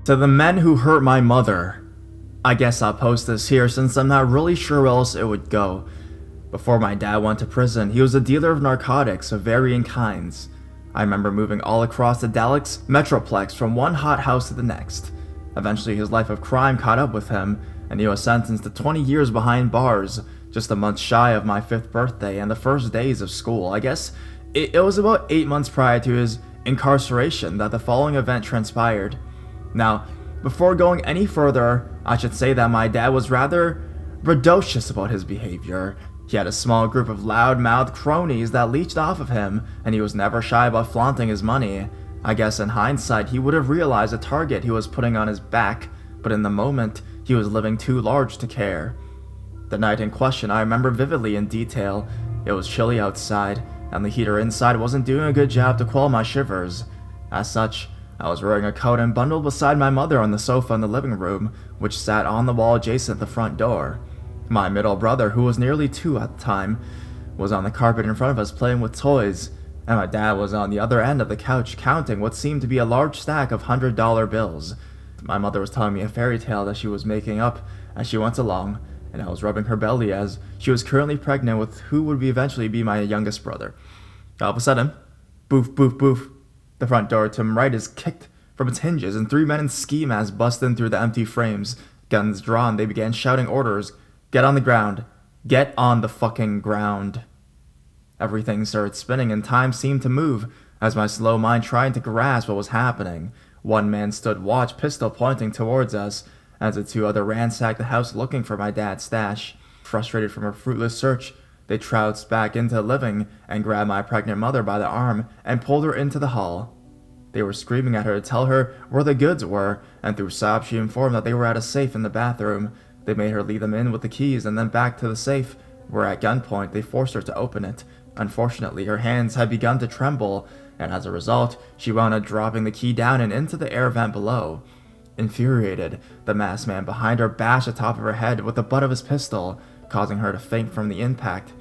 To the men who hurt my mother. I guess I'll post this here since I'm not really sure where else it would go. Before my dad went to prison, he was a dealer of narcotics of varying kinds. I remember moving all across the Dallas Metroplex from one hot house to the next. Eventually his life of crime caught up with him, and he was sentenced to 20 years behind bars, just a month shy of my 5th birthday and the first days of school. I guess it was about 8 months prior to his incarceration that the following event transpired. Now, before going any further, I should say that my dad was rather braggadocious about his behavior. He had a small group of loud-mouthed cronies that leached off of him, and he was never shy about flaunting his money. I guess in hindsight, he would have realized the target he was putting on his back, but in the moment, he was living too large to care. The night in question I remember vividly in detail. It was chilly outside, and the heater inside wasn't doing a good job to quell my shivers. As such, I was wearing a coat and bundled beside my mother on the sofa in the living room, which sat on the wall adjacent the front door. My middle brother, who was nearly 2 at the time, was on the carpet in front of us playing with toys, and my dad was on the other end of the couch counting what seemed to be a large stack of $100 bills. My mother was telling me a fairy tale that she was making up as she went along, and I was rubbing her belly as she was currently pregnant with who would eventually be my youngest brother. All of a sudden, boof, boof, boof. The front door to my right is kicked from its hinges, and 3 men in ski masks bust in through the empty frames. Guns drawn, they began shouting orders. Get on the ground. Get on the fucking ground. Everything started spinning, and time seemed to move, as my slow mind tried to grasp what was happening. One man stood watch, pistol pointing towards us, as the 2 others ransacked the house looking for my dad's stash. Frustrated from a fruitless search, they trounced back into the living and grabbed my pregnant mother by the arm and pulled her into the hall. They were screaming at her to tell her where the goods were, and through sobs she informed that they were at a safe in the bathroom. They made her lead them in with the keys and then back to the safe, where at gunpoint they forced her to open it. Unfortunately, her hands had begun to tremble, and as a result, she wound up dropping the key down and into the air vent below. Infuriated, the masked man behind her bashed the top of her head with the butt of his pistol, causing her to faint from the impact.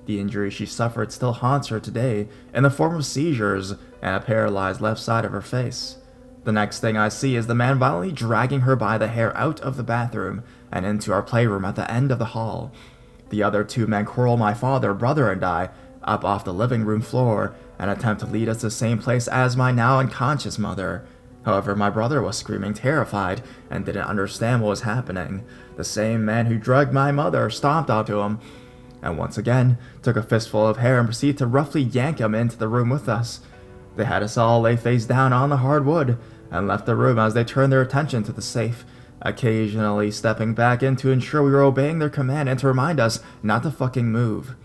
The injury she suffered still haunts her today in the form of seizures and a paralyzed left side of her face. The next thing I see is the man violently dragging her by the hair out of the bathroom and into our playroom at the end of the hall. The other 2 men whirl my father, brother, and I up off the living room floor and attempt to lead us to the same place as my now unconscious mother. However, my brother was screaming, terrified, and didn't understand what was happening. The same man who drugged my mother stomped onto him, and once again took a fistful of hair and proceeded to roughly yank him into the room with us. They had us all lay face down on the hard wood, and left the room as they turned their attention to the safe, occasionally stepping back in to ensure we were obeying their command and to remind us not to fucking move.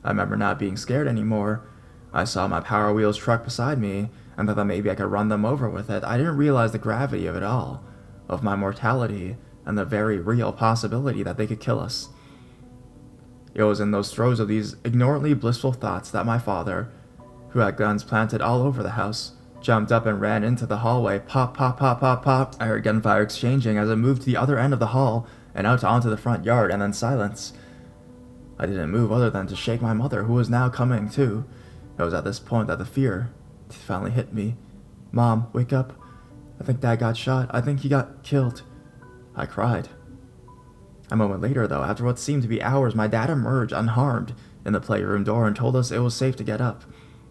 I remember not being scared anymore. I saw my Power Wheels truck beside me, and thought that maybe I could run them over with it. I didn't realize the gravity of it all, of my mortality, and the very real possibility that they could kill us. It was in those throes of these ignorantly blissful thoughts that my father, who had guns planted all over the house, jumped up and ran into the hallway. Pop, pop, pop, pop, pop. I heard gunfire exchanging as I moved to the other end of the hall and out onto the front yard, and then silence. I didn't move other than to shake my mother, who was now coming to. It was at this point that the fear finally hit me. Mom, wake up. I think Dad got shot. I think he got killed. I cried. A moment later, though, after what seemed to be hours, my dad emerged unharmed in the playroom door and told us it was safe to get up.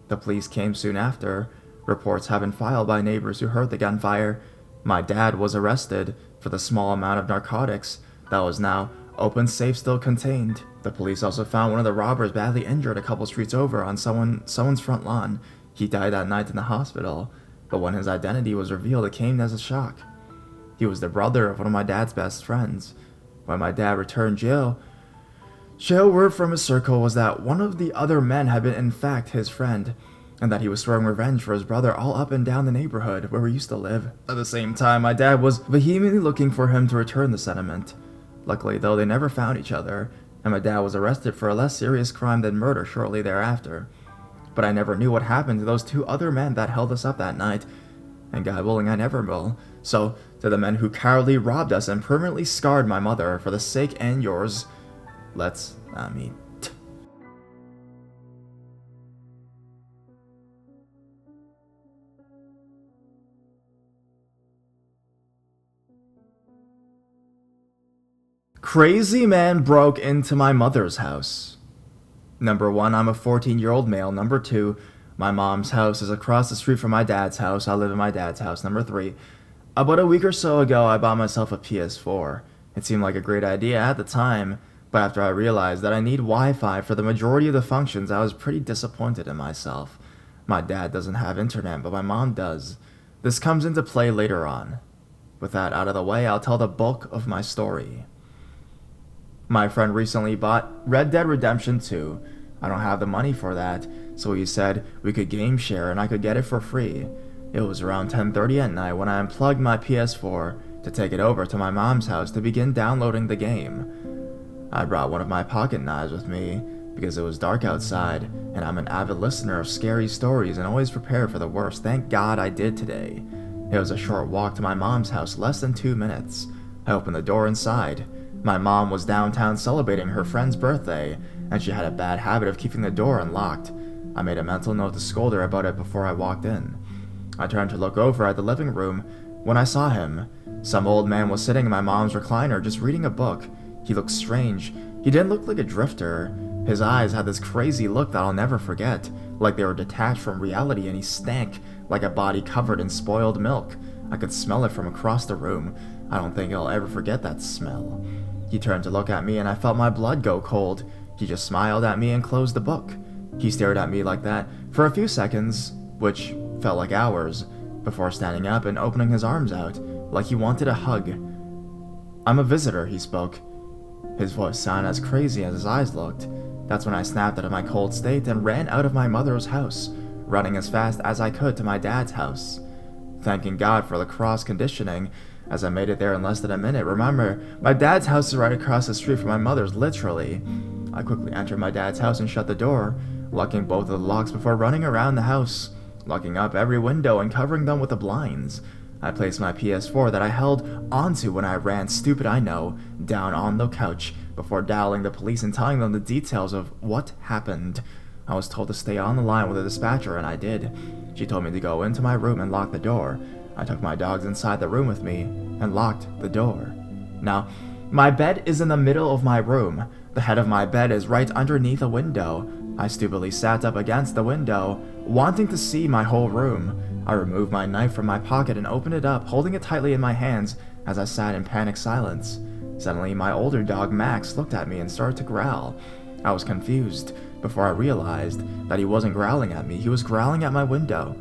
The police came soon after. Reports have been filed by neighbors who heard the gunfire. My dad was arrested for the small amount of narcotics that was now open safe still contained. The police also found one of the robbers badly injured a couple streets over on someone's front lawn. He died that night in the hospital, but when his identity was revealed, it came as a shock. He was the brother of one of my dad's best friends. When my dad returned jail word from his circle was that one of the other men had been in fact his friend, and that he was swearing revenge for his brother all up and down the neighborhood where we used to live. At the same time, my dad was vehemently looking for him to return the sentiment. Luckily, though, they never found each other, and my dad was arrested for a less serious crime than murder shortly thereafter. But I never knew what happened to those 2 other men that held us up that night, and God willing I never will. So, to the men who cowardly robbed us and permanently scarred my mother for the sake and yours, let's not meet. Crazy man broke into my mother's house. Number 1, I'm a 14-year-old male. Number 2, my mom's house is across the street from my dad's house. I live in my dad's house. Number 3, about a week or so ago, I bought myself a PS4. It seemed like a great idea at the time, but after I realized that I need Wi-Fi for the majority of the functions, I was pretty disappointed in myself. My dad doesn't have internet, but my mom does. This comes into play later on. With that out of the way, I'll tell the bulk of my story. My friend recently bought Red Dead Redemption 2. I don't have the money for that, so he said we could game share and I could get it for free. It was around 10:30 at night when I unplugged my PS4 to take it over to my mom's house to begin downloading the game. I brought one of my pocket knives with me because it was dark outside, and I'm an avid listener of scary stories and always prepared for the worst. Thank God I did today. It was a short walk to my mom's house, less than 2 minutes. I opened the door inside. My mom was downtown celebrating her friend's birthday, and she had a bad habit of keeping the door unlocked. I made a mental note to scold her about it before I walked in. I turned to look over at the living room when I saw him. Some old man was sitting in my mom's recliner just reading a book. He looked strange. He didn't look like a drifter. His eyes had this crazy look that I'll never forget, like they were detached from reality, and he stank like a body covered in spoiled milk. I could smell it from across the room. I don't think I'll ever forget that smell. He turned to look at me and I felt my blood go cold. He just smiled at me and closed the book. He stared at me like that for a few seconds, which felt like hours, before standing up and opening his arms out, like he wanted a hug. "I'm a visitor," he spoke. His voice sounded as crazy as his eyes looked. That's when I snapped out of my cold state and ran out of my mother's house, running as fast as I could to my dad's house. Thanking God for the cross conditioning, as I made it there in less than a minute. Remember, my dad's house is right across the street from my mother's, literally. I quickly entered my dad's house and shut the door, locking both of the locks before running around the house, locking up every window and covering them with the blinds. I placed my PS4 that I held onto when I ran, stupid I know, down on the couch before dialing the police and telling them the details of what happened. I was told to stay on the line with the dispatcher, and I did. She told me to go into my room and lock the door. I took my dogs inside the room with me and locked the door. Now, my bed is in the middle of my room. The head of my bed is right underneath a window. I stupidly sat up against the window, wanting to see my whole room. I removed my knife from my pocket and opened it up, holding it tightly in my hands as I sat in panic silence. Suddenly, my older dog, Max, looked at me and started to growl. I was confused before I realized that he wasn't growling at me, he was growling at my window.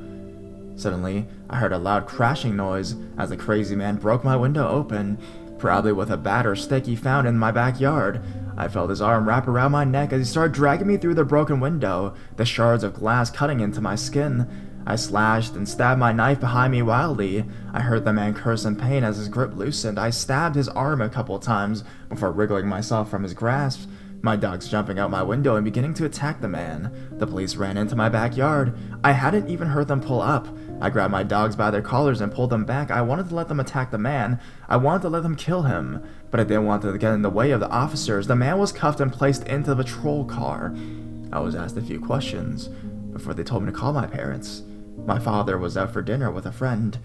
Suddenly, I heard a loud crashing noise as the crazy man broke my window open, probably with a bat or stick he found in my backyard. I felt his arm wrap around my neck as he started dragging me through the broken window, the shards of glass cutting into my skin. I slashed and stabbed my knife behind me wildly. I heard the man curse in pain as his grip loosened. I stabbed his arm a couple times before wriggling myself from his grasp. My dogs jumping out my window and beginning to attack the man. The police ran into my backyard. I hadn't even heard them pull up. I grabbed my dogs by their collars and pulled them back. I wanted to let them attack the man. I wanted to let them kill him, but I didn't want to get in the way of the officers. The man was cuffed and placed into the patrol car. I was asked a few questions before they told me to call my parents. My father was out for dinner with a friend.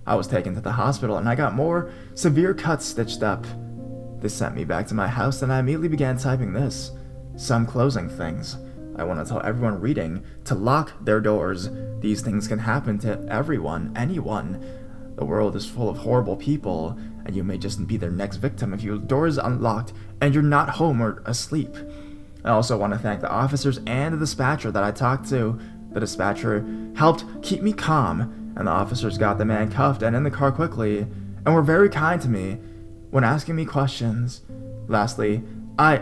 I was taken to the hospital and I got more severe cuts stitched up. This sent me back to my house and I immediately began typing this. Some closing things. I want to tell everyone reading to lock their doors. These things can happen to everyone, anyone. The world is full of horrible people, and you may just be their next victim if your door is unlocked and you're not home or asleep. I also want to thank the officers and the dispatcher that I talked to. The dispatcher helped keep me calm, and the officers got the man cuffed and in the car quickly, and were very kind to me when asking me questions. Lastly, I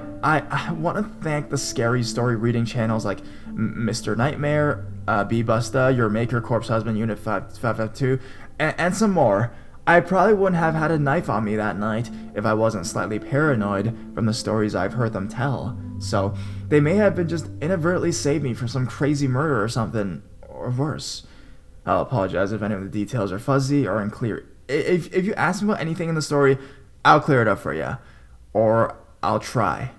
want to thank the scary story reading channels like Mr. Nightmare, B-Busta, Your Maker, Corpse Husband, Unit 552, and some more. I probably wouldn't have had a knife on me that night if I wasn't slightly paranoid from the stories I've heard them tell. So, they may have been just inadvertently saved me from some crazy murder or something, or worse. I'll apologize if any of the details are fuzzy or unclear. If you ask me about anything in the story, I'll clear it up for you. Or I'll try.